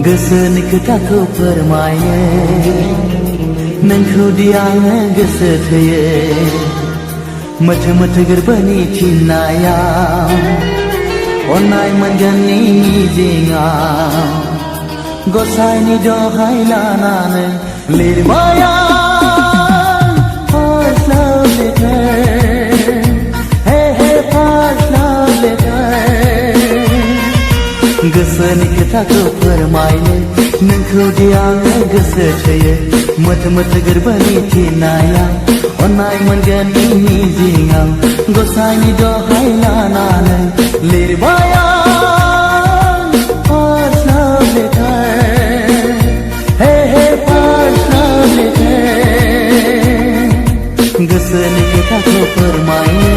गोसोनि खोथाखौ फोरमायो नोंखौ दि आङो गोसो थोयो मोथो मोथो गोरबोनि थिननायाव अननाय मोनगोननि मिजिंआव गसाइनि दहाय लानानै लिरबाय आं first love letter hey first love letter गोसोनि खोथाखौ फोरमायनो नोंखौ दि आङो गोसो थोयो मोथो मोथो गोरबोनि थिननायाव अननाय मोनगोननि मिजिंआव गसाइनि दहाय लानानै लिरबाय आं first love letter hey first love letter गोसोनि खोथाखौ फोरमायनो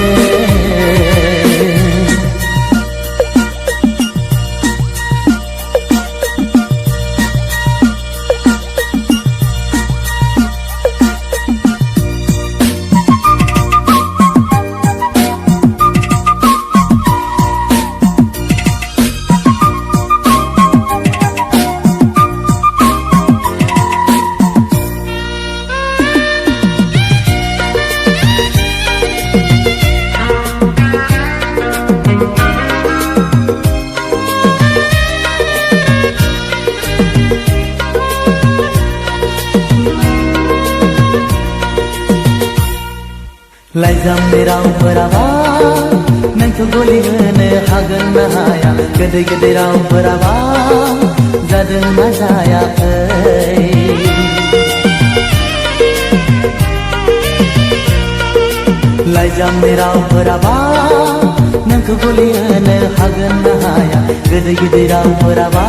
लाइजामनि रावफोराबा नोंखौ गलि होनो हागोन ना हाया गोदै गोदै रावफोराबा जादों ना जायाखै लाइजामनि रावफोराबा नोंखौ गलि होनो हागोन ना हाया गोदै गोदै रावफोराबा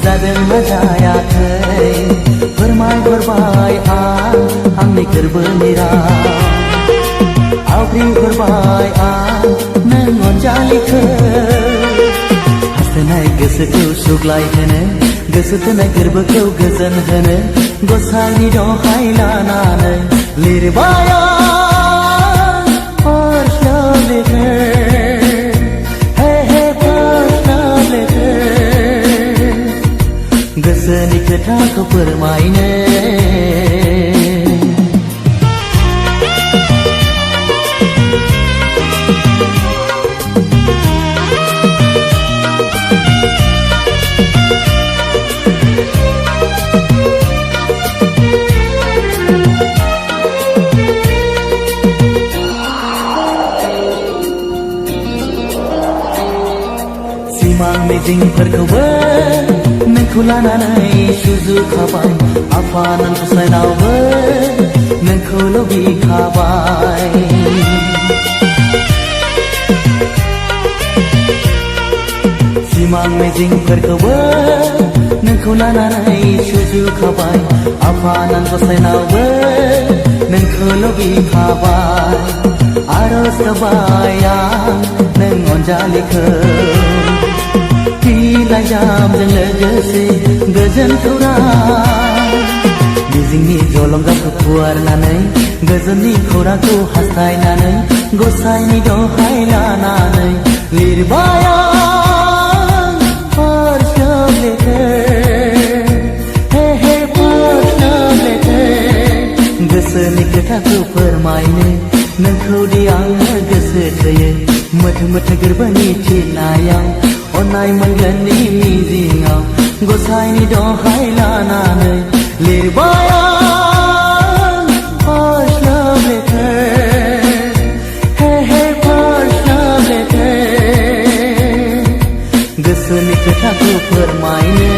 जादों ना जायाखै फोरमायहरबाय आं आंनि गोरबोनि राव आवग्रिहरबाय आं नों अनजालिखौ हास्थायनाय गोसोखौ सुग्लायहोनो गोसो थोनाय गोरबोखौ गोजोन होनो गसाइनि दहाय लानानै लिरबाय आं first love letter hey first love letter गोसोनि खोथाखौ फोरमायनो सिमां मिजिंफोरखौबो नोंखौ लानानै सुजुखाबाय आफानान गसाइनावबो नोंखौ लुबैखाबाय सिमां मिजिंफोरखौबो नोंखौ लानानै सुजुखाबाय आफानान गसाइनावबो नोंखौ लुबैखाबाय आरज गाबबाय आं नों अनजालिखौ लाइजामजों लोगोसे गोजोन खौरां मिजिंनि जलंगाखौ फुवारनानै गोजोननि खौरांखौ हास्थायनानै गसाइनि दहाय लानानै लिरबाय आं first love letter hey first love letter गोसोनि खोथाखौ फोरमायनो नोंखौ दि आङो गोसो थोयो मोथो मोथो गोरबोनि थिननायाव अननाय मोनगोननि मिजिंआव गसाइनि दहाय लानानै लिरबाय आं first love letter hey first love letter गोसोनि खोथाखौ फोरमायनो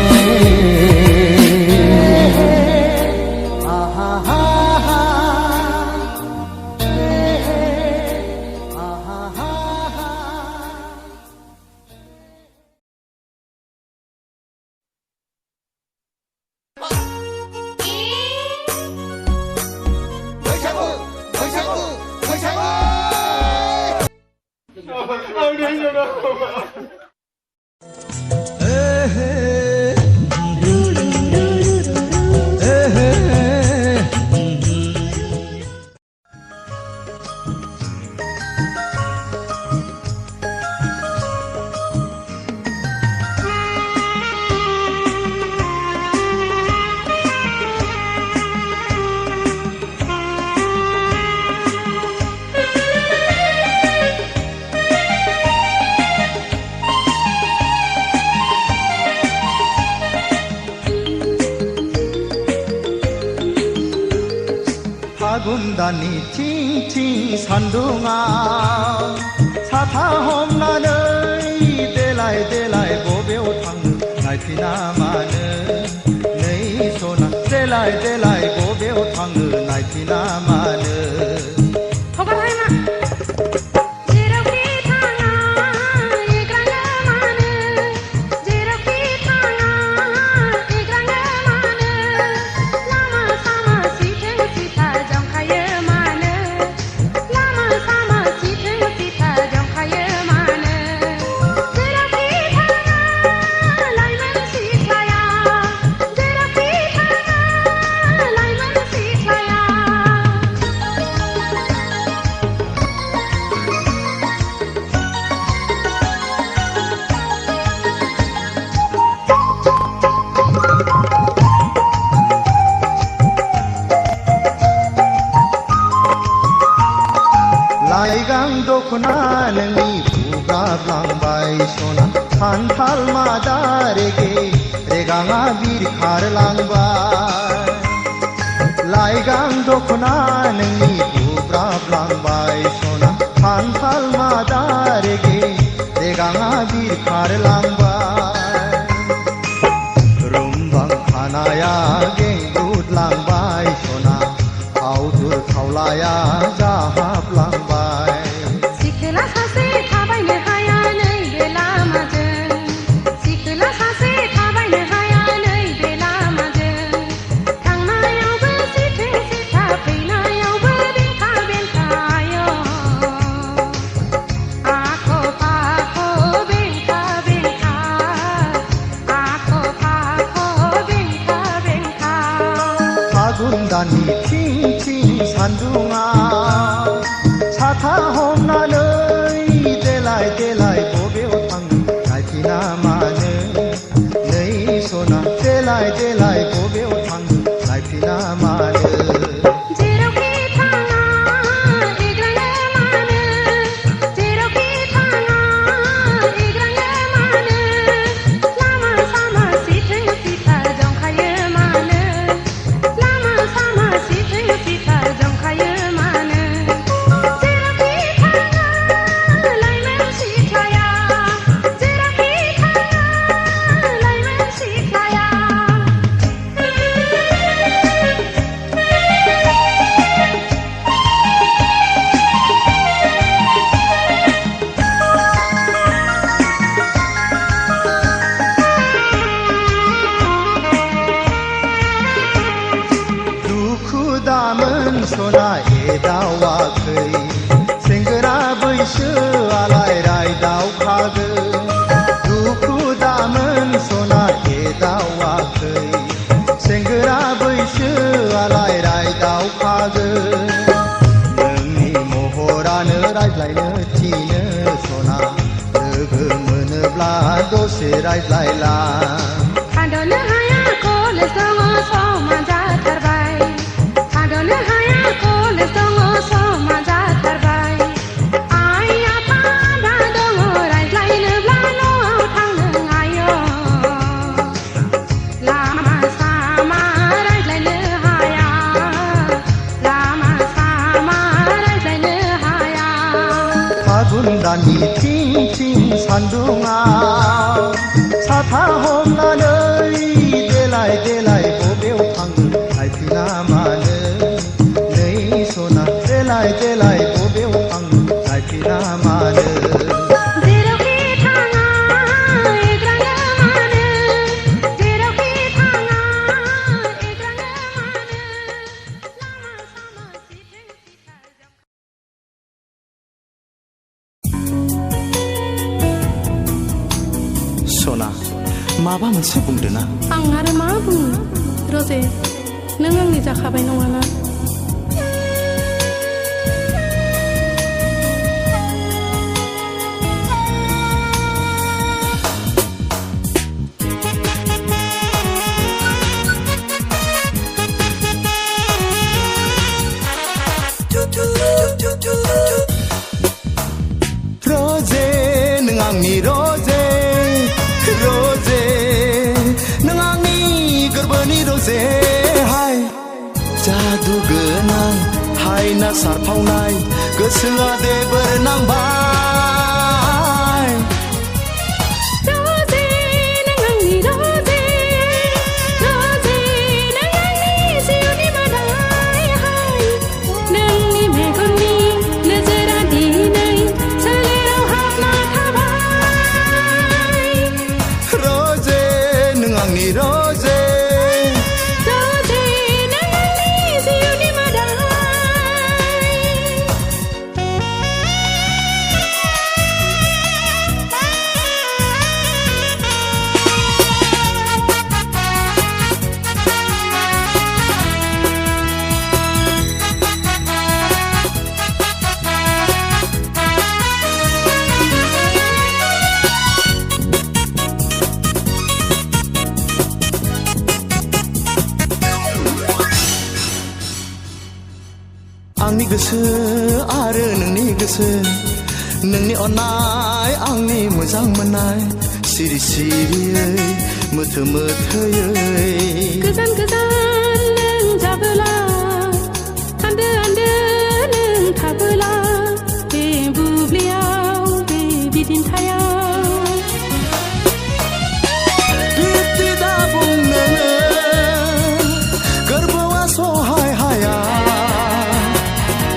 फागुनदाननि थिं थिं सान्दुङा साथा हमनानै देलाय देलाय बबेयाव थाङो नायफिना मानो नै सना देलाय देलाय बबेयाव थाङो नायफिना मानो लाइगां दखना नोंनि बुगाबलांबाय सना खान्थाल मादा रेगे रेगाङा बिरखारलांबाय लाइगां दखना नोंनि बुगाबलांबाय सना खान्थाल मादा रेगे रेगाङा बिरखारलांबाय रुमबां खानाया गेंब्रुदलांबाय सना आवदुर खावलाया जाहाबलांबाय फागुनदाननि थिं थिं सान्दुङा साथा हमनानै देलाय देलाय बबेयाव थाङो नायफिना मानो नै सना देलाय देलाय बबेयाव थाङो नायफिना मानो दामोन सना एदावाखै सेंग्रा बैसोआलाय रायदावखागोन दुखु दामोन सना एदावाखै सेंग्रा बैसोआलाय रायदावखागोन नोंनि महरानो रायज्लायनो थिनो सना लोगो मोनोब्ला दसे रायज्लायला थाद'नो हाया कलेज दङ समा जाथारबाय थाद'नो हाया कलेज दङ समा जाथारबाय आइ आफा दा दङ रायज्लायनोब्ला न'आव थांनो हायो लामा सामा रायज्लायनो हाया लामा सामा रायज्लायनो हाया फागुन दाननि थिं थिं सान्दुङा साथा हमनानै माबा मोनसे बुंदो ना आं आरो मा बुंनो रजे नों आंनि जाखाबाय नङाना Rose nang angni rose rose nang angni gorbani rose hai jadu genang hai na sarpawnai gosoa de bernangbai Rose nang angni rose rose nang angni siuni madai hai nangni megonni नजरा दिनै सोलेराव हाबना थाबाय Rose nang angni rose रजे नों आंनि जिउनि मोदाय आंनि गोसो आरो नोंनि गोसो नोंनि अननाय आंनि मोजां मोननाय सिरि सिरियै मोथो मोथोयै गोजान गोजान नों जाबोला आन्दो आन्दो नों थाबोला बे बुब्लियाव बे बिदिन्थायाव बिब्दि दा बुंनो गोरबोआ सहाय हाया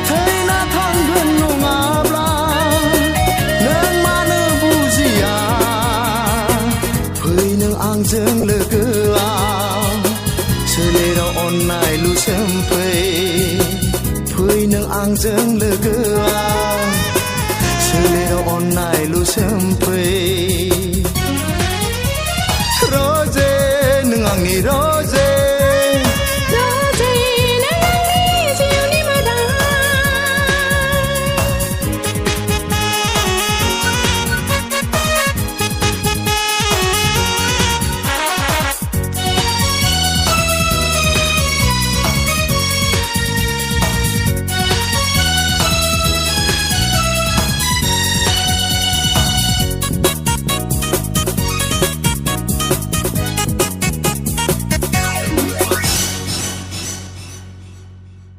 थैना थांगोन नङाब्ला नों मानो बुजिया फै नों आंजों लोगोआव सोलेराव अननाय लुसोमफै फै नों आंजों लोगोआव सोलेराव अननाय लुसोमफै Rose nang angni rose रजे नों आंनि जिउनि मोदाय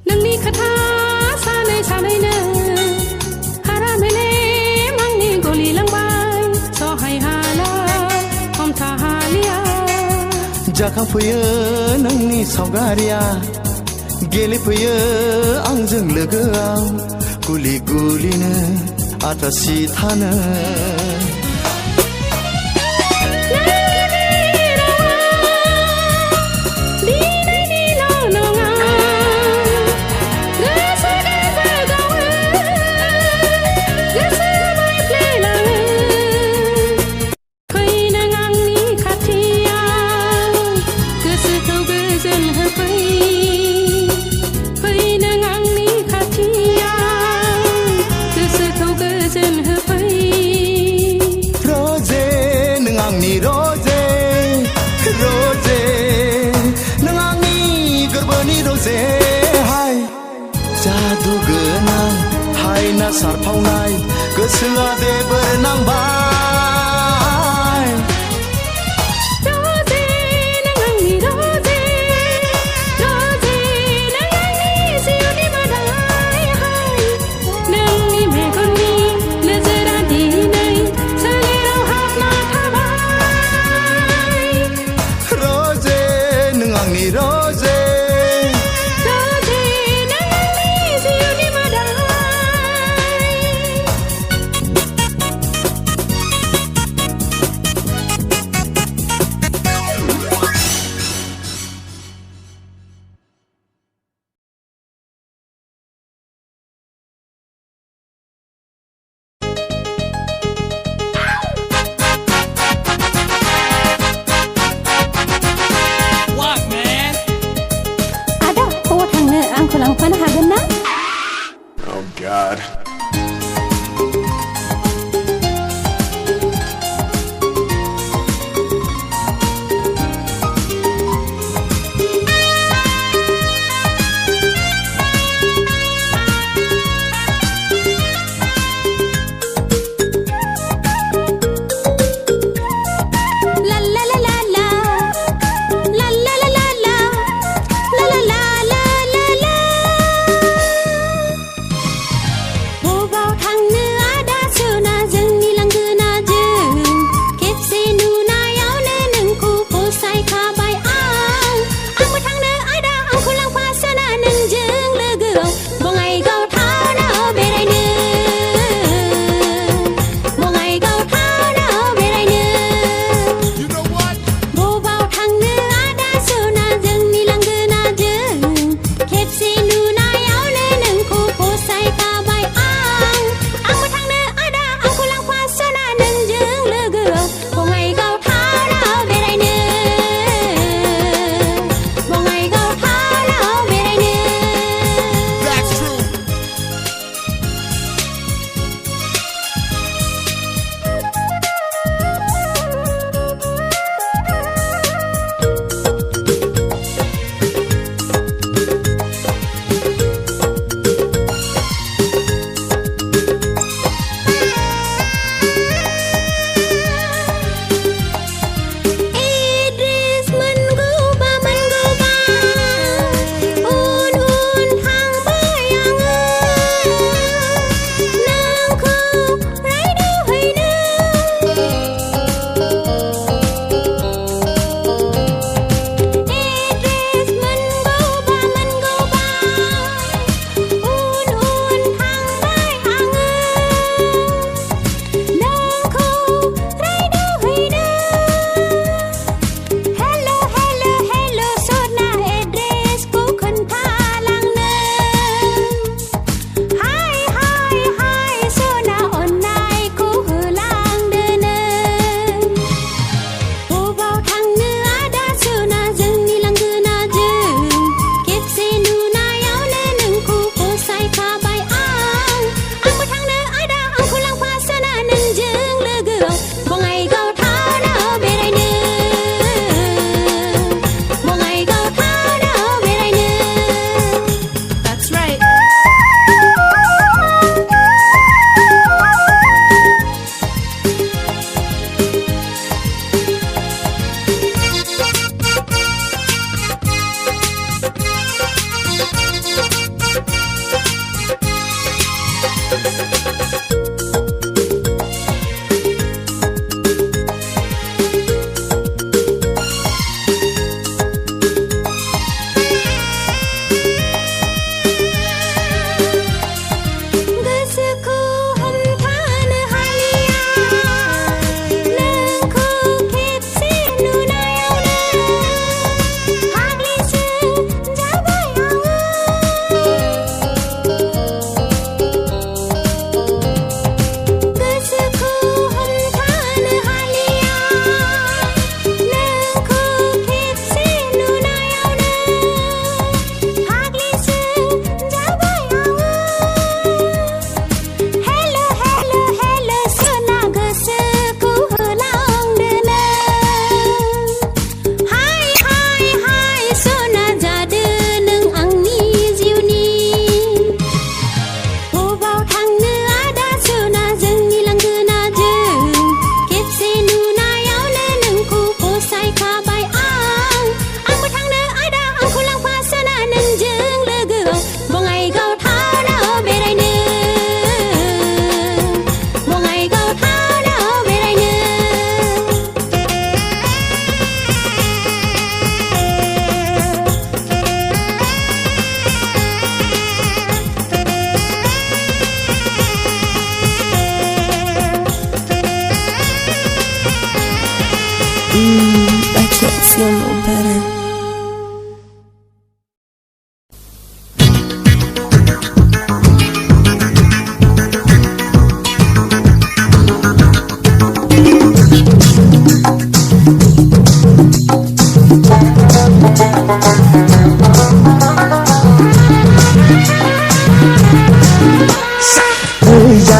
नोंनि खोथा सानै सानैनो हारा मेलेम आंनि गलिलांबाय सहाय हाला हमथा हालिया जाखांफैयो नोंनि सावगारिया गेलेफैयो आंजों लोगोआव गुलि गुलिनो आथासि थानो Rose nang angni rose rose nang angni gorbani rose hai jadu genang hai na sarpawnai gosoa de bernangbai रजे नों आंनि रजे रजे नों आंनि जिउनि मोदाय हाय नोंनि मेगननि नोजोरा दिनै सोलेराव हाबना थाबाय Rose nang angni rose रजे नों आंनि जिउनि मोदाय आंखौ लांफानो हागोन ना? Oh God.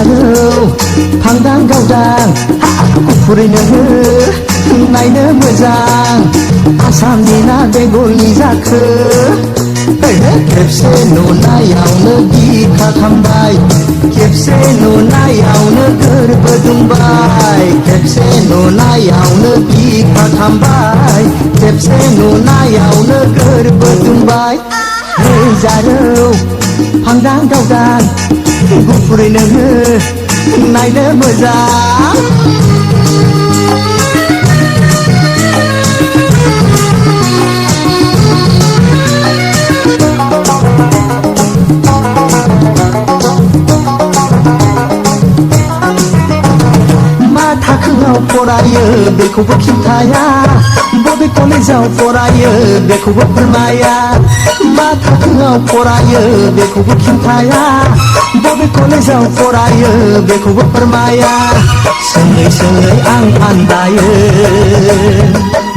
जारौ फांदां गावदां गुफुरैनो नायनो मोजां आसामनि ना बेंगलनि जाखो खेबसे नुनायावनो बिखा खामबाय खेबसे नुनायावनो गोरबो दुंबाय खेबसे नुनायावनो बिखा खामबाय खेबसे नुनायावनो गोरबो दुंबाय हे जारौ फांदां गावदां गुफुरैनो नायनो मोजां फरायो बेखौबो खिन्थाया बबे कलेजाव फरायो बेखौबो फोरमाया मा थाखोआव फरायो बेखौबो खिन्थाया बबे कलेजाव फरायो बेखौबो फोरमाया सोङै सोङै आं आन्दायो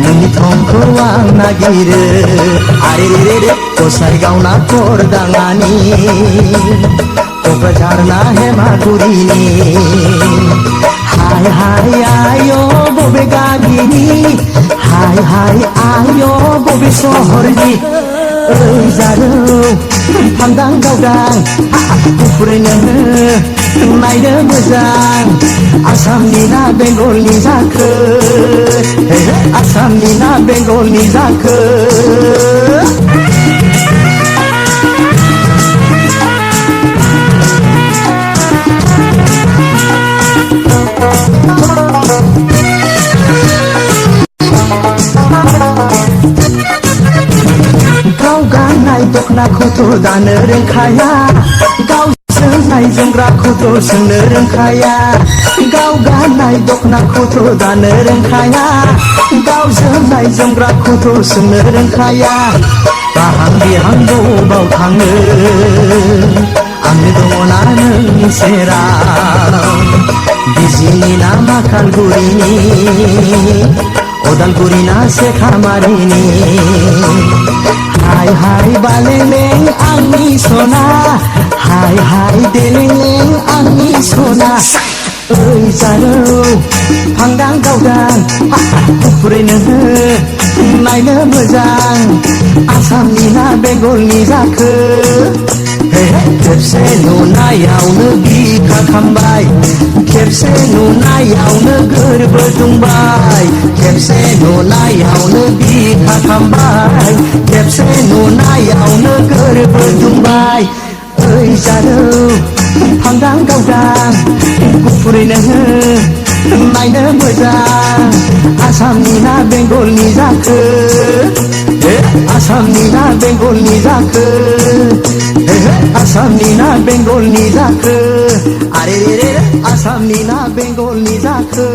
नोंनि थंखौ आं नागिरो आरे रे रे गसाइगावना करदाङानि क'क्राझारना हेमागुरिनि हाय हाय आयो बबे गामिनि हाय हाय आयो बबे सहरनि ओइ जारौ फांदां गावदां गुफुरैनो नायनो मोजां आसामनि ना बेंगलनि जाखो आसामनि ना बेंगलनि जाखो दखनाखौथ' दानो रोंखाया गाव जोमनाय जोमग्राखौथ' सोंनो रोंखाया गाव गाननाय दखनाखौथ' दानो रोंखाया गाव जोमनाय जोमग्राखौथ' सोंनो रोंखाया बाहां बिहां बबाव थाङो आंनो दङना नोंनि सेराव बिजिनि ना माखालगुरिनि उदालगुरि ना सेखामारिनि हाय हाय बालेलें आंनि सना हाय हाय देलेलें आंनि सना ओइ जारौ फांदां गावदां गुफुरैनो नायनो मोजां आसामनि ना बेंगलनि जाखो खेबसे नुनायावनो बिखा खामबाय खेबसे नुनायावनो गोरबो दुंबाय खेबसे नुनायावनो बिखा खामबाय खेबसे नुनायावनो गोरबो दुंबाय ओइ जारौ फांदां गावदां गुफुरैनो नायनो मोजां आसामनि ना बेंगलनि जाखो आसामनि ना बेंगलनि जाखो आसामनि ना बेंगलनि जाखो आरे रे रे आसामनि ना बेंगलनि जाखो